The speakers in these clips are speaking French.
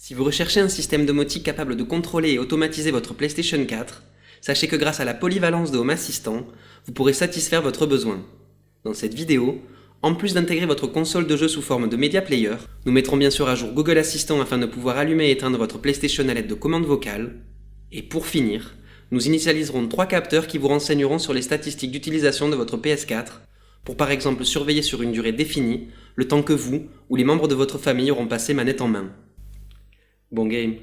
Si vous recherchez un système domotique capable de contrôler et automatiser votre PlayStation 4, sachez que grâce à la polyvalence de Home Assistant, vous pourrez satisfaire votre besoin. Dans cette vidéo, en plus d'intégrer votre console de jeu sous forme de Media Player, nous mettrons bien sûr à jour Google Assistant afin de pouvoir allumer et éteindre votre PlayStation à l'aide de commandes vocales. Et pour finir, nous initialiserons 3 capteurs qui vous renseigneront sur les statistiques d'utilisation de votre PS4, pour par exemple surveiller sur une durée définie le temps que vous ou les membres de votre famille auront passé manette en main. Bon game.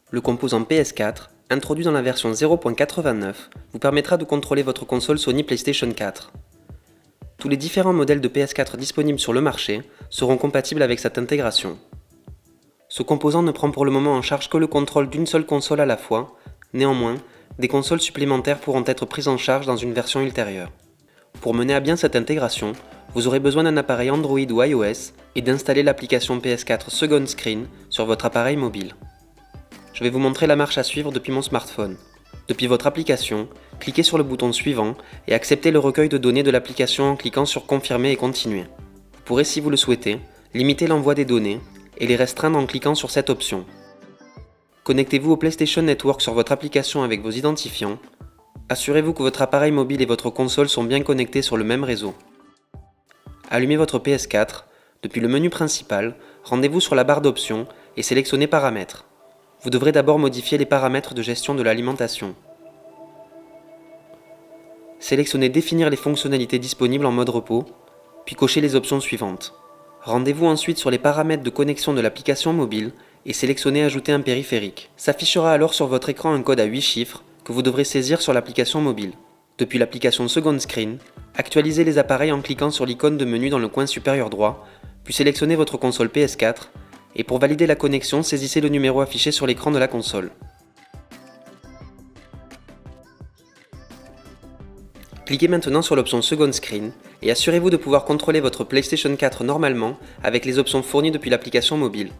Le composant PS4, introduit dans la version 0.89, vous permettra de contrôler votre console Sony PlayStation 4. Tous les différents modèles de PS4 disponibles sur le marché seront compatibles avec cette intégration. Ce composant ne prend pour le moment en charge que le contrôle d'une seule console à la fois, néanmoins, des consoles supplémentaires pourront être prises en charge dans une version ultérieure. Pour mener à bien cette intégration, vous aurez besoin d'un appareil Android ou iOS et d'installer l'application PS4 Second Screen sur votre appareil mobile. Je vais vous montrer la marche à suivre depuis mon smartphone. Depuis votre application, cliquez sur le bouton suivant et acceptez le recueil de données de l'application en cliquant sur Confirmer et Continuer. Vous pourrez, si vous le souhaitez, limiter l'envoi des données et les restreindre en cliquant sur cette option. Connectez-vous au PlayStation Network sur votre application avec vos identifiants. Assurez-vous que votre appareil mobile et votre console sont bien connectés sur le même réseau. Allumez votre PS4. Depuis le menu principal, rendez-vous sur la barre d'options et sélectionnez Paramètres. Vous devrez d'abord modifier les paramètres de gestion de l'alimentation. Sélectionnez Définir les fonctionnalités disponibles en mode repos, puis cochez les options suivantes. Rendez-vous ensuite sur les paramètres de connexion de l'application mobile et sélectionnez Ajouter un périphérique. S'affichera alors sur votre écran un code à 8 chiffres que vous devrez saisir sur l'application mobile. Depuis l'application Second Screen, actualisez les appareils en cliquant sur l'icône de menu dans le coin supérieur droit, puis sélectionnez votre console PS4, et pour valider la connexion, saisissez le numéro affiché sur l'écran de la console. Cliquez maintenant sur l'option Second Screen, et assurez-vous de pouvoir contrôler votre PlayStation 4 normalement avec les options fournies depuis l'application mobile.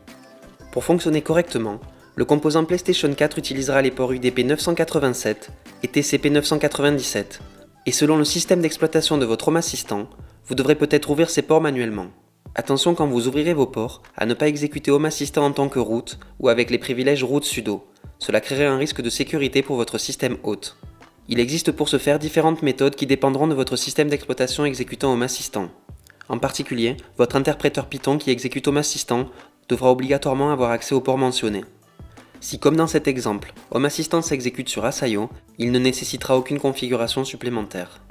Pour fonctionner correctement, le composant PlayStation 4 utilisera les ports UDP 987 et TCP 997, et selon le système d'exploitation de votre Home Assistant, vous devrez peut-être ouvrir ces ports manuellement. Attention quand vous ouvrirez vos ports à ne pas exécuter Home Assistant en tant que root ou avec les privilèges root sudo, cela créerait un risque de sécurité pour votre système hôte. Il existe pour ce faire différentes méthodes qui dépendront de votre système d'exploitation exécutant Home Assistant. En particulier, votre interpréteur Python qui exécute Home Assistant devra obligatoirement avoir accès aux ports mentionnés. Si, comme dans cet exemple, Home Assistant s'exécute sur Asayo, il ne nécessitera aucune configuration supplémentaire.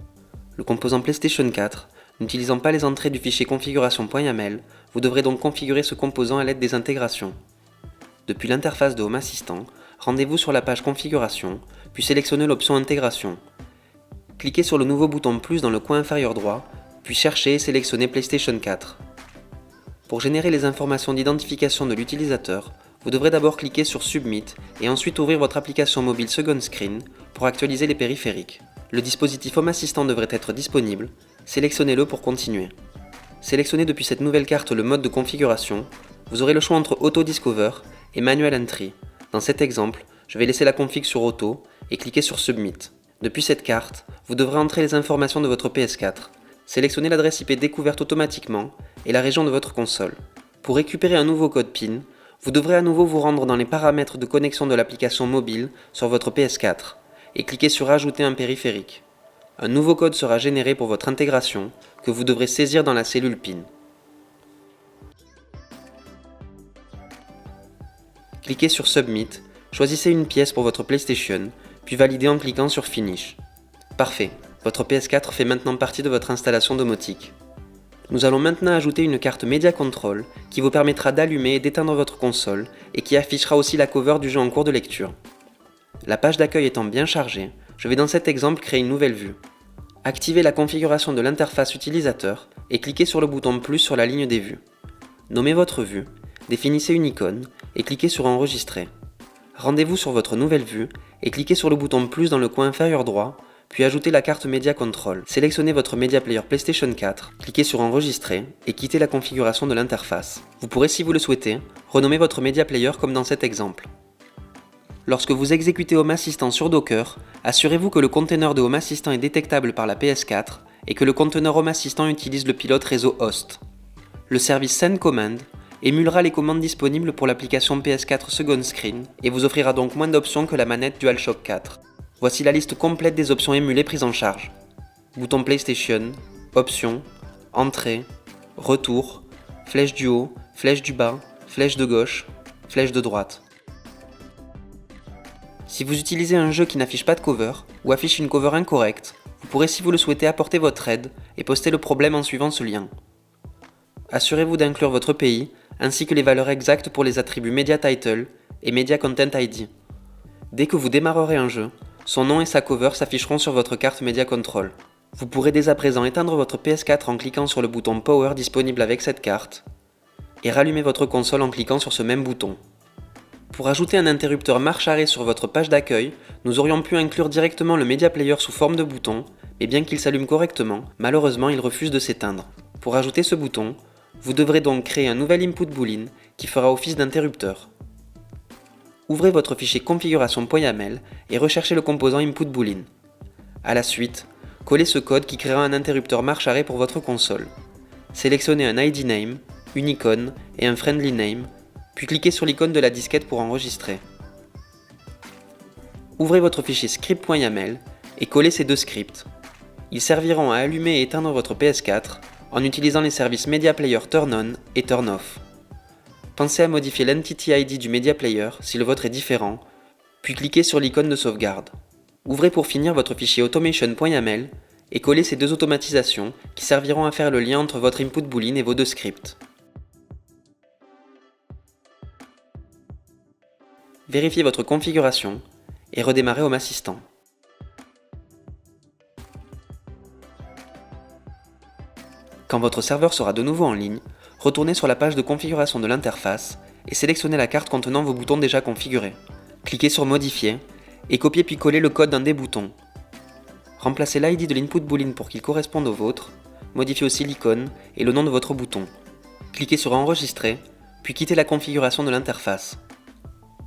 Le composant PlayStation 4, n'utilisant pas les entrées du fichier configuration.yaml, vous devrez donc configurer ce composant à l'aide des intégrations. Depuis l'interface de Home Assistant, rendez-vous sur la page Configuration, puis sélectionnez l'option Intégration. Cliquez sur le nouveau bouton plus dans le coin inférieur droit, puis cherchez et sélectionnez PlayStation 4. Pour générer les informations d'identification de l'utilisateur, vous devrez d'abord cliquer sur Submit et ensuite ouvrir votre application mobile Second Screen pour actualiser les périphériques. Le dispositif Home Assistant devrait être disponible, sélectionnez-le pour continuer. Sélectionnez depuis cette nouvelle carte le mode de configuration, vous aurez le choix entre Auto Discover et Manual Entry. Dans cet exemple, je vais laisser la config sur Auto et cliquer sur Submit. Depuis cette carte, vous devrez entrer les informations de votre PS4. Sélectionnez l'adresse IP découverte automatiquement et la région de votre console. Pour récupérer un nouveau code PIN, vous devrez à nouveau vous rendre dans les paramètres de connexion de l'application mobile sur votre PS4 et cliquer sur Ajouter un périphérique. Un nouveau code sera généré pour votre intégration que vous devrez saisir dans la cellule PIN. Cliquez sur Submit, choisissez une pièce pour votre PlayStation, puis validez en cliquant sur Finish. Parfait, votre PS4 fait maintenant partie de votre installation domotique. Nous allons maintenant ajouter une carte Media Control qui vous permettra d'allumer et d'éteindre votre console et qui affichera aussi la cover du jeu en cours de lecture. La page d'accueil étant bien chargée, je vais dans cet exemple créer une nouvelle vue. Activez la configuration de l'interface utilisateur et cliquez sur le bouton plus sur la ligne des vues. Nommez votre vue, définissez une icône et cliquez sur Enregistrer. Rendez-vous sur votre nouvelle vue et cliquez sur le bouton plus dans le coin inférieur droit, puis ajoutez la carte Media Control. Sélectionnez votre Media Player PlayStation 4, cliquez sur Enregistrer et quittez la configuration de l'interface. Vous pourrez, si vous le souhaitez, renommer votre Media Player comme dans cet exemple. Lorsque vous exécutez Home Assistant sur Docker, assurez-vous que le container de Home Assistant est détectable par la PS4 et que le conteneur Home Assistant utilise le pilote réseau host. Le service Send Command émulera les commandes disponibles pour l'application PS4 Second Screen et vous offrira donc moins d'options que la manette DualShock 4. Voici la liste complète des options émulées prises en charge. Bouton PlayStation, Options, Entrée, Retour, flèche du haut, flèche du bas, flèche de gauche, flèche de droite. Si vous utilisez un jeu qui n'affiche pas de cover ou affiche une cover incorrecte, vous pourrez si vous le souhaitez apporter votre aide et poster le problème en suivant ce lien. Assurez-vous d'inclure votre pays ainsi que les valeurs exactes pour les attributs Media Title et Media Content ID. Dès que vous démarrerez un jeu, son nom et sa cover s'afficheront sur votre carte Media Control. Vous pourrez dès à présent éteindre votre PS4 en cliquant sur le bouton Power disponible avec cette carte et rallumer votre console en cliquant sur ce même bouton. Pour ajouter un interrupteur marche-arrêt sur votre page d'accueil, nous aurions pu inclure directement le Media Player sous forme de bouton, mais bien qu'il s'allume correctement, malheureusement il refuse de s'éteindre. Pour ajouter ce bouton, vous devrez donc créer un nouvel input boolean qui fera office d'interrupteur. Ouvrez votre fichier configuration.yaml et recherchez le composant input boolean. A la suite, collez ce code qui créera un interrupteur marche-arrêt pour votre console. Sélectionnez un ID name, une icône et un friendly name, puis cliquez sur l'icône de la disquette pour enregistrer. Ouvrez votre fichier script.yaml et collez ces deux scripts. Ils serviront à allumer et éteindre votre PS4 en utilisant les services Media Player Turn On et Turn Off. Pensez à modifier l'Entity ID du Media Player si le vôtre est différent, puis cliquez sur l'icône de sauvegarde. Ouvrez pour finir votre fichier automation.yaml et collez ces deux automatisations qui serviront à faire le lien entre votre input boolean et vos deux scripts. Vérifiez votre configuration et redémarrez Home Assistant. Quand votre serveur sera de nouveau en ligne, retournez sur la page de configuration de l'interface et sélectionnez la carte contenant vos boutons déjà configurés. Cliquez sur Modifier et copiez puis coller le code d'un des boutons. Remplacez l'ID de l'input boolean pour qu'il corresponde au vôtre, modifiez aussi l'icône et le nom de votre bouton. Cliquez sur Enregistrer, puis quittez la configuration de l'interface.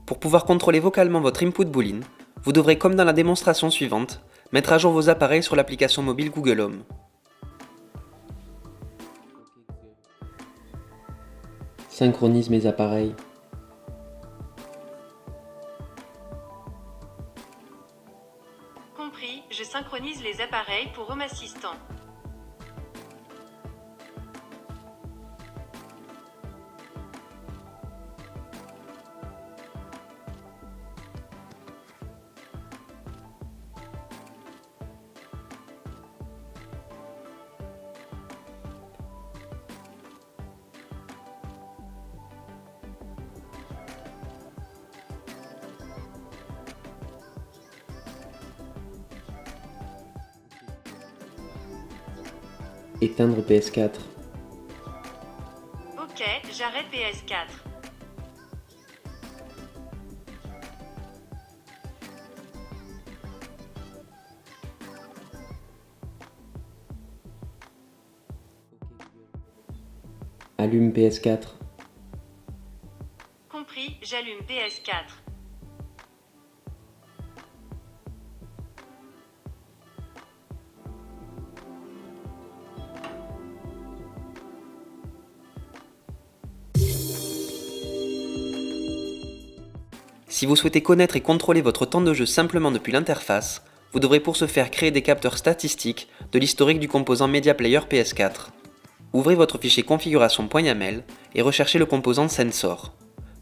Pour pouvoir contrôler vocalement votre input boolean, vous devrez, comme dans la démonstration suivante, mettre à jour vos appareils sur l'application mobile Google Home. Synchronise mes appareils. Compris, je synchronise les appareils pour Home Assistant. Éteindre PS4. Ok, j'arrête PS4. Allume PS4. Compris, j'allume PS4. Si vous souhaitez connaître et contrôler votre temps de jeu simplement depuis l'interface, vous devrez pour ce faire créer des capteurs statistiques de l'historique du composant Media Player PS4. Ouvrez votre fichier configuration.yaml et recherchez le composant Sensor.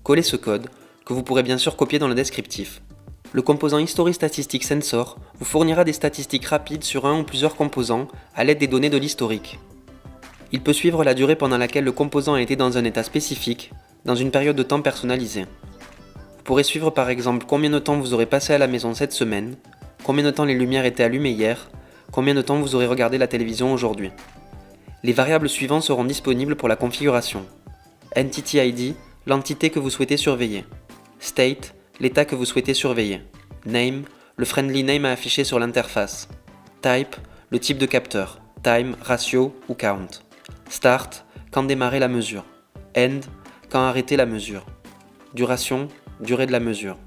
Collez ce code, que vous pourrez bien sûr copier dans le descriptif. Le composant History Statistic Sensor vous fournira des statistiques rapides sur un ou plusieurs composants à l'aide des données de l'historique. Il peut suivre la durée pendant laquelle le composant a été dans un état spécifique, dans une période de temps personnalisée. Vous pourrez suivre par exemple combien de temps vous aurez passé à la maison cette semaine, combien de temps les lumières étaient allumées hier, combien de temps vous aurez regardé la télévision aujourd'hui. Les variables suivantes seront disponibles pour la configuration. Entity ID, l'entité que vous souhaitez surveiller. State, l'état que vous souhaitez surveiller. Name, le friendly name à afficher sur l'interface. Type, le type de capteur. Time, ratio ou count. Start, quand démarrer la mesure. End, quand arrêter la mesure. Duration, durée de la mesure.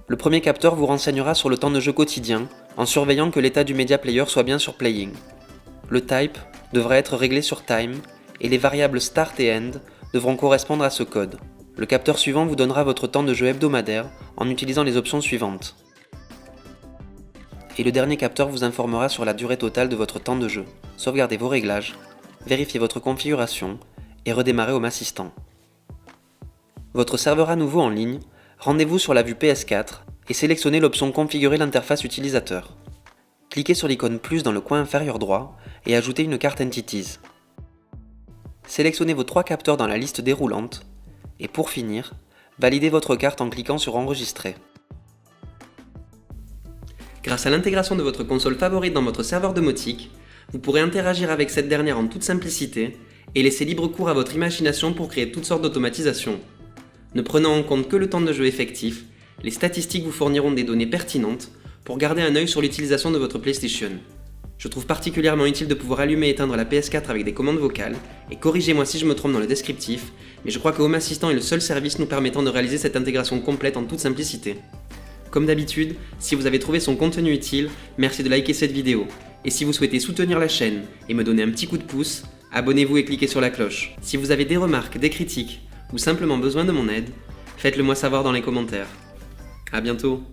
Le premier capteur vous renseignera sur le temps de jeu quotidien en surveillant que l'état du Media Player soit bien sur Playing. Le type devra être réglé sur time et les variables start et end devront correspondre à ce code. Le capteur suivant vous donnera votre temps de jeu hebdomadaire en utilisant les options suivantes. Et le dernier capteur vous informera sur la durée totale de votre temps de jeu. Sauvegardez vos réglages, vérifiez votre configuration et redémarrez Home Assistant. Votre serveur à nouveau en ligne, rendez-vous sur la vue PS4 et sélectionnez l'option Configurer l'interface utilisateur. Cliquez sur l'icône plus dans le coin inférieur droit et ajoutez une carte Entities. Sélectionnez vos 3 capteurs dans la liste déroulante et pour finir, validez votre carte en cliquant sur Enregistrer. Grâce à l'intégration de votre console favorite dans votre serveur domotique, vous pourrez interagir avec cette dernière en toute simplicité et laisser libre cours à votre imagination pour créer toutes sortes d'automatisations. Ne prenant en compte que le temps de jeu effectif, les statistiques vous fourniront des données pertinentes pour garder un œil sur l'utilisation de votre PlayStation. Je trouve particulièrement utile de pouvoir allumer et éteindre la PS4 avec des commandes vocales, et corrigez-moi si je me trompe dans le descriptif, mais je crois que Home Assistant est le seul service nous permettant de réaliser cette intégration complète en toute simplicité. Comme d'habitude, si vous avez trouvé son contenu utile, merci de liker cette vidéo. Et si vous souhaitez soutenir la chaîne et me donner un petit coup de pouce, abonnez-vous et cliquez sur la cloche. Si vous avez des remarques, des critiques, ou simplement besoin de mon aide, faites-le moi savoir dans les commentaires. À bientôt.